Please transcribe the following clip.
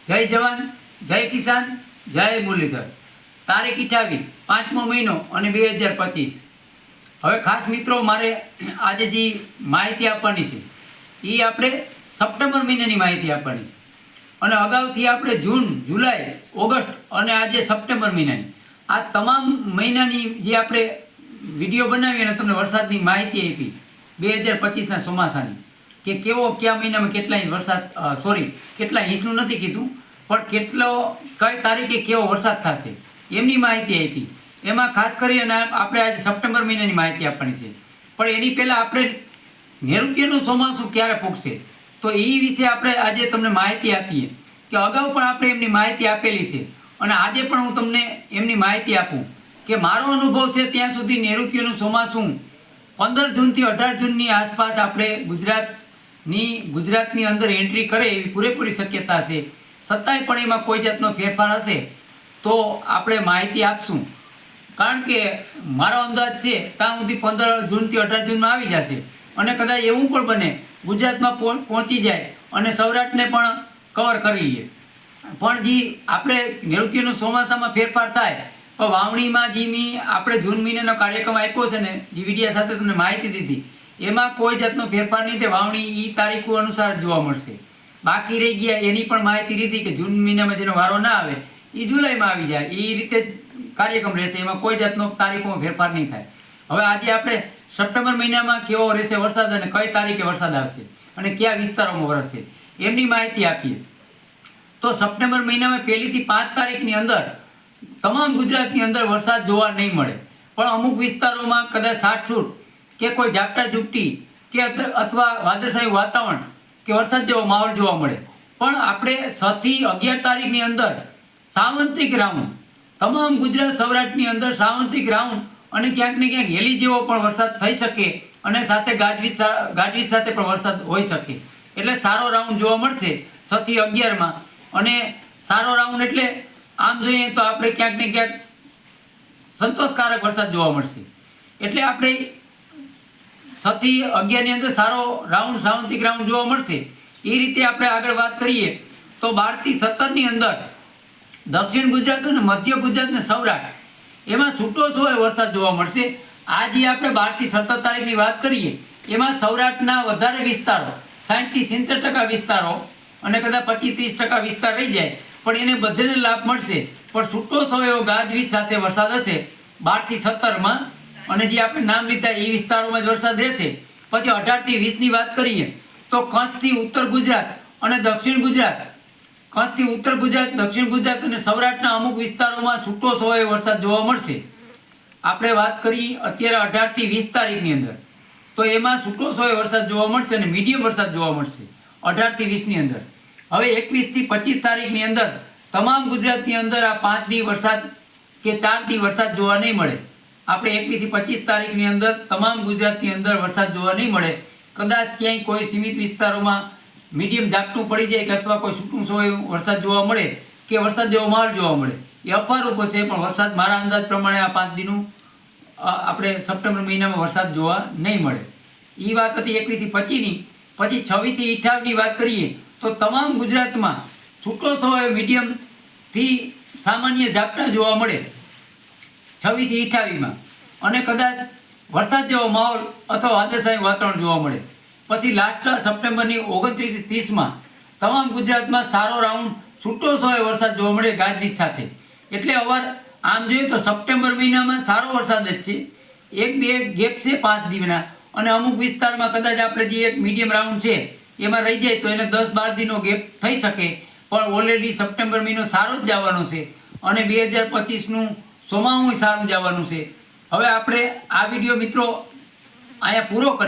જય જવાન, જય કિસાન, જય મુરલીધર। તારીખ 28 પાંચમો મહિનો અને 2025। હવે ખાસ મિત્રો મારે આજે જે માહિતી આપવાની છે એ આપણે સપ્ટેમ્બર મહિનાની માહિતી આપવાની છે અને અગાઉથી આપણે જૂન, જુલાઈ, ઓગસ્ટ અને આજે સપ્ટેમ્બર મહિનાની આ તમામ મહિનાની જે આપણે વિડીયો બનાવી અને તમને વરસાદની માહિતી આપી 2025ના ચોમાસાની કે કેવો કયા મહિનામાં કેટલા ઇંચ વરસાદ કેટલા ઇંચનું નથી કીધું પણ કેટલો કઈ તારીખે કેવો વરસાદ થશે એમની માહિતી આપી। એમાં ખાસ કરી અને આપણે આજે સપ્ટેમ્બર મહિનાની માહિતી આપવાની છે પણ એની પહેલાં આપણે નૈઋત્યનું ચોમાસું ક્યારે પૂગશે તો એ વિશે આપણે આજે તમને માહિતી આપીએ કે અગાઉ પણ આપણે એમની માહિતી આપેલી છે અને આજે પણ હું તમને એમની માહિતી આપું કે મારો અનુભવ છે ત્યાં સુધી નૈઋત્યનું ચોમાસું 15 જૂનથી 18 જૂનની આસપાસ આપણે ગુજરાતની અંદર એન્ટ્રી કરે એવી પૂરેપૂરી શક્યતા છે। છતાંય પણ એમાં કોઈ જાતનો ફેરફાર હશે તો આપણે માહિતી આપશું કારણ કે મારો અંદાજ છે ત્યાં સુધી 15 જૂનથી 18 જૂનમાં આવી જશે અને કદાચ એવું પણ બને ગુજરાતમાં પહોંચી જાય અને સૌરાષ્ટ્રને પણ કવર કરી લે પણ જે આપણે નૈઋત્યનું ચોમાસામાં ફેરફાર થાય તો વાવણીમાં જે આપણે જૂન મહિનાનો કાર્યક્રમ આપ્યો છે ને જે વિડીયા સાથે તમને માહિતી દીધી એમાં કોઈ જાતનો ફેરફાર નહીં થાય। વાવણી એ તારીખો અનુસાર જોવા મળશે। બાકી રહી ગયા એની પણ માહિતી લીધી કે જૂન મહિનામાં જેનો વારો ના આવે એ જુલાઈમાં આવી જાય એ રીતે કાર્યક્રમ રહેશે, એમાં કોઈ જાતનો તારીખોમાં ફેરફાર નહીં થાય। હવે આજે આપણે સપ્ટેમ્બર મહિનામાં કેવો રહેશે વરસાદ અને કઈ તારીખે વરસાદ આવશે અને કયા વિસ્તારોમાં વરસશે એમની માહિતી આપીએ તો સપ્ટેમ્બર મહિનામાં 1 થી 5 તારીખની અંદર તમામ ગુજરાતની અંદર વરસાદ જોવા નહીં મળે પણ અમુક વિસ્તારોમાં કદાચ છાંટછૂટ કે કોઈ ઝાપટા ઝૂપટી કે અથવા વાદળછાયું વાતાવરણ કે વરસાદ જેવો માહોલ જોવા મળે પણ આપણે 6 થી 11 તારીખની અંદર સાવંત્રિક રાઉન્ડ તમામ ગુજરાત સૌરાષ્ટ્રની અંદર સાવંત્રિક રાઉન્ડ અને ક્યાંક ને ક્યાંક હેલી જેવો પણ વરસાદ થઈ શકે અને સાથે ગાજવીજ સાથે પણ વરસાદ હોઈ શકે એટલે સારો રાઉન્ડ જોવા મળશે 6 થી 11માં। અને સારો રાઉન્ડ એટલે આમ જોઈએ તો આપણે ક્યાંક ને ક્યાંક સંતોષકારક વરસાદ જોવા મળશે એટલે આપણે 6 થી 11ની અંદર સારો રાઉન્ડ સાવંત્રિક રાઉન્ડ જોવા મળશે। એ રીતે આપણે આગળ વાત કરીએ તો 12 થી 17ની અંદર દક્ષિણ ગુજરાત અને મધ્ય ગુજરાત ને સૌરાષ્ટ્ર એમાં છૂટો છવાયો વરસાદ જોવા મળશે। આજે આપણે 12 થી 17 તારીખની વાત કરીએ એમાં સૌરાષ્ટ્રના વધારે વિસ્તારો 60 થી 70% વિસ્તારો અને કદાચ 25-30% વિસ્તાર રહી જાય પણ એને બધાને લાભ મળશે પણ છૂટો છવાયો ગાજવીજ સાથે વરસાદ હશે 12 થી 17માં અને જે આપણે નામ લીધા એ વિસ્તારોમાં જ વરસાદ રહેશે। પછી 18 થી 20ની વાત કરીએ તો કચ્છથી ઉત્તર ગુજરાત અને દક્ષિણ ગુજરાત કચ્છથી ઉત્તર ગુજરાત, દક્ષિણ ગુજરાત અને સૌરાષ્ટ્રના અમુક વિસ્તારોમાં છૂટો છવાયો વરસાદ જોવા મળશે। આપણે વાત કરી અત્યારે 18 થી 20 તારીખની અંદર તો એમાં છૂટો છવાયો વરસાદ જોવા મળશે અને મીડિયમ વરસાદ જોવા મળશે 18 થી 20ની અંદર। હવે 21 થી 25 તારીખની અંદર તમામ ગુજરાતની અંદર આ 5 દી વરસાદ કે 4 દી વરસાદ જોવા નહીં મળે। આપણે 21 થી 25 તારીખની અંદર તમામ ગુજરાતની અંદર વરસાદ જોવા નહીં મળે, કદાચ ક્યાંય કોઈ સીમિત વિસ્તારોમાં મીડિયમ ઝાપટું પડી જાય કે અથવા કોઈ છૂટું છવાયું વરસાદ જોવા મળે કે વરસાદ જેવો માહોલ જોવા મળે એ અફારૂપ હશે પણ વરસાદ મારા અંદાજ પ્રમાણે આ 5 દીનું આપણે સપ્ટેમ્બર મહિનામાં વરસાદ જોવા નહીં મળે। એ વાત હતી 21 થી 25ની। પછી 26 થી 28ની વાત કરીએ તો તમામ ગુજરાતમાં છૂટો છવાયો મીડિયમથી સામાન્ય ઝાપટા જોવા મળે 26 થી 28માં અને કદાચ વરસાદ જેવો માહોલ અથવા વાદળછાયું વાતાવરણ જોવા મળે। પછી લાસ્ટ સપ્ટેમ્બરની 29 થી 30માં તમામ ગુજરાતમાં સારો રાઉન્ડ છૂટો છવાયો વરસાદ જોવા મળે ગાજવીજ સાથે। એટલે આમ જોઈએ તો સપ્ટેમ્બર મહિનામાં સારો વરસાદ જ છે, 1-2 ગેપ છે 5 દીના અને અમુક વિસ્તારમાં કદાચ આપણે જે એક મીડિયમ રાઉન્ડ છે એમાં રહી જાય તો એને 10-12 દીનો ગેપ થઈ શકે પણ ઓલરેડી સપ્ટેમ્બર મહિનો સારો જ જવાનો છે અને 2025નું ચોમાસું સારું જવાનું છે। હવે આપણે આ વિડીયો મિત્રો અહીંયા પૂરો કરીએ।